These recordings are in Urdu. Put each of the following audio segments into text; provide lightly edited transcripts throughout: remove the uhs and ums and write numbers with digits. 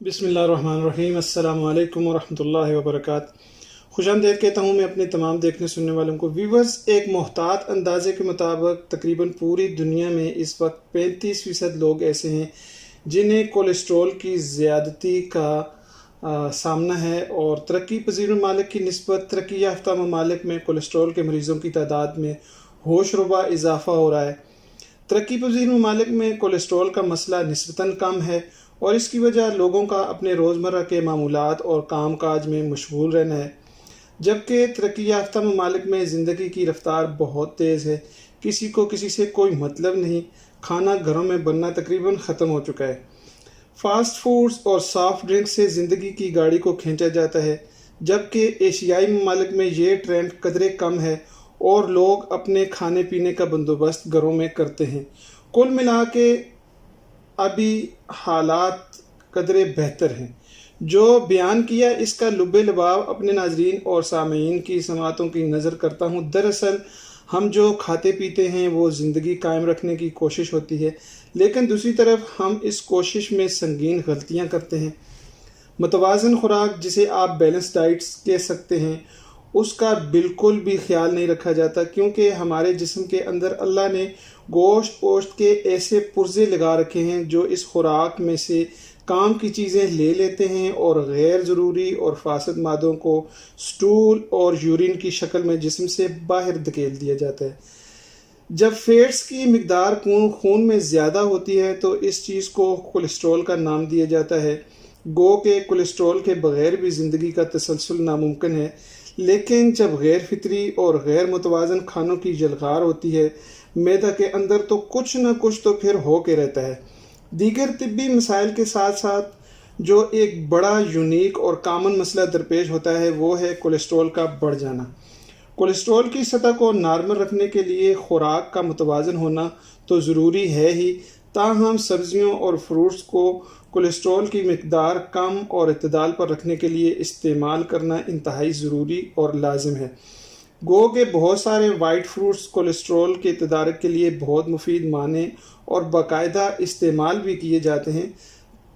بسم اللہ الرحمن الرحیم۔ السلام علیکم ورحمۃ اللہ وبرکاتہ۔ خوش آمدید کہتا ہوں میں اپنے تمام دیکھنے سننے والوں کو۔ ویورز، ایک محتاط اندازے کے مطابق تقریباً پوری دنیا میں اس وقت 35% لوگ ایسے ہیں جنہیں کولیسٹرول کی زیادتی کا سامنا ہے، اور ترقی پذیر ممالک کی نسبت ترقی یافتہ ممالک میں کولیسٹرول کے مریضوں کی تعداد میں ہوش ربا اضافہ ہو رہا ہے۔ ترقی پذیر ممالک میں کولیسٹرول کا مسئلہ نسبتاً کم ہے، اور اس کی وجہ لوگوں کا اپنے روزمرہ کے معمولات اور کام کاج میں مشغول رہنا ہے، جبکہ ترقی یافتہ ممالک میں زندگی کی رفتار بہت تیز ہے۔ کسی کو کسی سے کوئی مطلب نہیں، کھانا گھروں میں بننا تقریباً ختم ہو چکا ہے۔ فاسٹ فوڈز اور سافٹ ڈرنک سے زندگی کی گاڑی کو کھینچا جاتا ہے، جبکہ ایشیائی ممالک میں یہ ٹرینڈ قدرے کم ہے اور لوگ اپنے کھانے پینے کا بندوبست گھروں میں کرتے ہیں۔ کل ملا کے ابھی حالات قدرے بہتر ہیں۔ جو بیان کیا اس کا لب لباب اپنے ناظرین اور سامعین کی سماعتوں کی نظر کرتا ہوں۔ دراصل ہم جو کھاتے پیتے ہیں وہ زندگی قائم رکھنے کی کوشش ہوتی ہے، لیکن دوسری طرف ہم اس کوشش میں سنگین غلطیاں کرتے ہیں۔ متوازن خوراک، جسے آپ بیلنس ڈائٹس کہہ سکتے ہیں، اس کا بالکل بھی خیال نہیں رکھا جاتا، کیونکہ ہمارے جسم کے اندر اللہ نے گوشت پوشت کے ایسے پرزے لگا رکھے ہیں جو اس خوراک میں سے کام کی چیزیں لے لیتے ہیں اور غیر ضروری اور فاسد مادوں کو سٹول اور یورین کی شکل میں جسم سے باہر دھکیل دیا جاتا ہے۔ جب فیٹس کی مقدار خون میں زیادہ ہوتی ہے تو اس چیز کو کولیسٹرول کا نام دیا جاتا ہے۔ گو کہ کولیسٹرول کے بغیر بھی زندگی کا تسلسل ناممکن ہے، لیکن جب غیر فطری اور غیر متوازن کھانوں کی جلغار ہوتی ہے معدہ کے اندر تو کچھ نہ کچھ تو پھر ہو کے رہتا ہے۔ دیگر طبی مسائل کے ساتھ ساتھ جو ایک بڑا یونیک اور کامن مسئلہ درپیش ہوتا ہے وہ ہے کولیسٹرول کا بڑھ جانا۔ کولیسٹرول کی سطح کو نارمل رکھنے کے لیے خوراک کا متوازن ہونا تو ضروری ہے ہی، تاہم سبزیوں اور فروٹس کو کولیسٹرول کی مقدار کم اور اعتدال پر رکھنے کے لیے استعمال کرنا انتہائی ضروری اور لازم ہے۔ گو کہ بہت سارے وائٹ فروٹس کولیسٹرول کے تدارک کے لیے بہت مفید مانے اور باقاعدہ استعمال بھی کیے جاتے ہیں،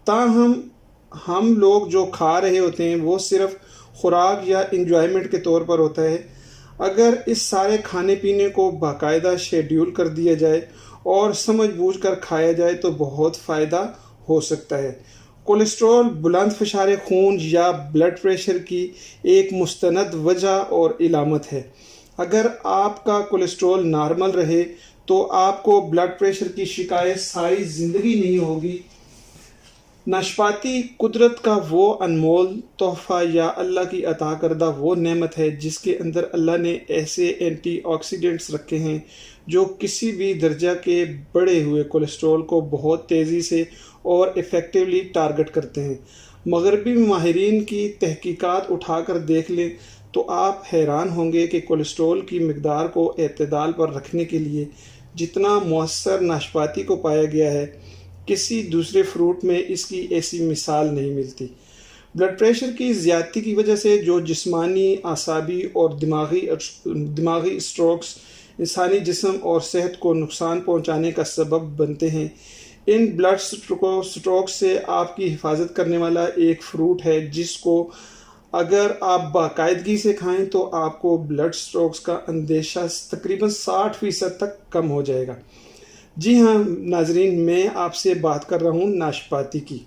تاہم ہم لوگ جو کھا رہے ہوتے ہیں وہ صرف خوراک یا انجوائمنٹ کے طور پر ہوتا ہے۔ اگر اس سارے کھانے پینے کو باقاعدہ شیڈیول کر دیا جائے اور سمجھ بوجھ کر کھایا جائے تو بہت فائدہ ہو سکتا ہے۔ کولیسٹرول بلند فشار خون یا بلڈ پریشر کی ایک مستند وجہ اور علامت ہے۔ اگر آپ کا کولیسٹرول نارمل رہے تو آپ کو بلڈ پریشر کی شکایت ساری زندگی نہیں ہوگی۔ ناشپاتی قدرت کا وہ انمول تحفہ یا اللہ کی عطا کردہ وہ نعمت ہے جس کے اندر اللہ نے ایسے اینٹی آکسیڈنٹس رکھے ہیں جو کسی بھی درجہ کے بڑھے ہوئے کولیسٹرول کو بہت تیزی سے اور ایفیکٹولی ٹارگٹ کرتے ہیں۔ مغربی ماہرین کی تحقیقات اٹھا کر دیکھ لیں تو آپ حیران ہوں گے کہ کولیسٹرول کی مقدار کو اعتدال پر رکھنے کے لیے جتنا مؤثر ناشپاتی کو پایا گیا ہے، کسی دوسرے فروٹ میں اس کی ایسی مثال نہیں ملتی۔ بلڈ پریشر کی زیادتی کی وجہ سے جو جسمانی، اعصابی اور دماغی اسٹروکس انسانی جسم اور صحت کو نقصان پہنچانے کا سبب بنتے ہیں، ان بلڈ سٹروکس سے آپ کی حفاظت کرنے والا ایک فروٹ ہے جس کو اگر آپ باقاعدگی سے کھائیں تو آپ کو بلڈ سٹروکس کا اندیشہ تقریباً 60% تک کم ہو جائے گا۔ جی ہاں ناظرین، میں آپ سے بات کر رہا ہوں ناشپاتی کی۔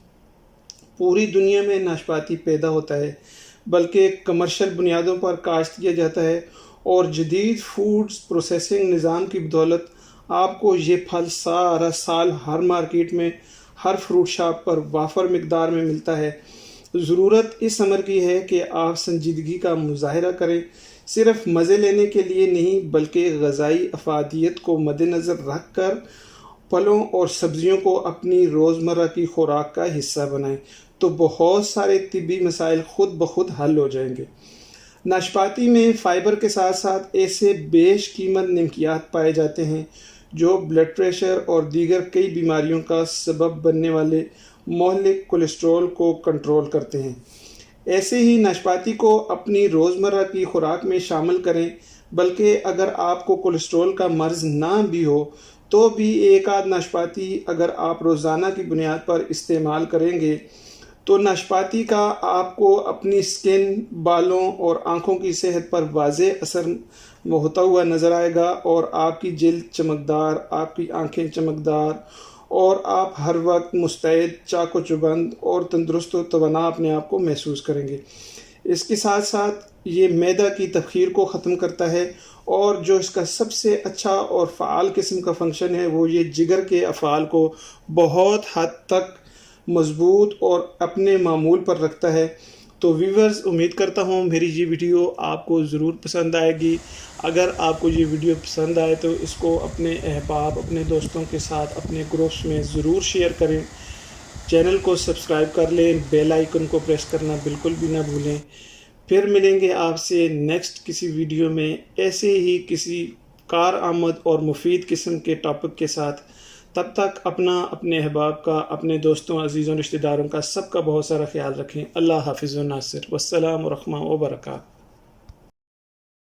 پوری دنیا میں ناشپاتی پیدا ہوتا ہے، بلکہ کمرشل بنیادوں پر کاشت کیا جاتا ہے، اور جدید فوڈز پروسیسنگ نظام کی بدولت آپ کو یہ پھل سارا سال ہر مارکیٹ میں، ہر فروٹ شاپ پر وافر مقدار میں ملتا ہے۔ ضرورت اس امر کی ہے کہ آپ سنجیدگی کا مظاہرہ کریں، صرف مزے لینے کے لیے نہیں بلکہ غذائی افادیت کو مد نظر رکھ کر پھلوں اور سبزیوں کو اپنی روزمرہ کی خوراک کا حصہ بنائیں، تو بہت سارے طبی مسائل خود بخود حل ہو جائیں گے۔ ناشپاتی میں فائبر کے ساتھ ساتھ ایسے بیش قیمت نمکیات پائے جاتے ہیں جو بلڈ پریشر اور دیگر کئی بیماریوں کا سبب بننے والے مہلک کولیسٹرول کو کنٹرول کرتے ہیں۔ ایسے ہی ناشپاتی کو اپنی روزمرہ کی خوراک میں شامل کریں، بلکہ اگر آپ کو کولیسٹرول کا مرض نہ بھی ہو تو بھی ایک آدھ ناشپاتی اگر آپ روزانہ کی بنیاد پر استعمال کریں گے تو ناشپاتی کا آپ کو اپنی سکن، بالوں اور آنکھوں کی صحت پر واضح اثر ہوتا ہوا نظر آئے گا، اور آپ کی جلد چمکدار، آپ کی آنکھیں چمکدار، اور آپ ہر وقت مستعد، چاق و چوبند اور تندرست و توانا اپنے آپ کو محسوس کریں گے۔ اس کے ساتھ ساتھ یہ معدہ کی تبخیر کو ختم کرتا ہے، اور جو اس کا سب سے اچھا اور فعال قسم کا فنکشن ہے وہ یہ جگر کے افعال کو بہت حد تک مضبوط اور اپنے معمول پر رکھتا ہے۔ تو ویورز، امید کرتا ہوں میری یہ ویڈیو آپ کو ضرور پسند آئے گی۔ اگر آپ کو یہ ویڈیو پسند آئے تو اس کو اپنے احباب، اپنے دوستوں کے ساتھ اپنے گروپس میں ضرور شیئر کریں۔ چینل کو سبسکرائب کر لیں، بیل آئیکن کو پریس کرنا بالکل بھی نہ بھولیں۔ پھر ملیں گے آپ سے نیکسٹ کسی ویڈیو میں ایسے ہی کسی کارآمد اور مفید قسم کے ٹاپک کے ساتھ۔ تب تک اپنا، اپنے احباب کا، اپنے دوستوں، عزیزوں، رشتہ داروں کا، سب کا بہت سارا خیال رکھیں۔ اللہ حافظ و ناصر۔ والسلام ورحمۃ وبرکاتہ۔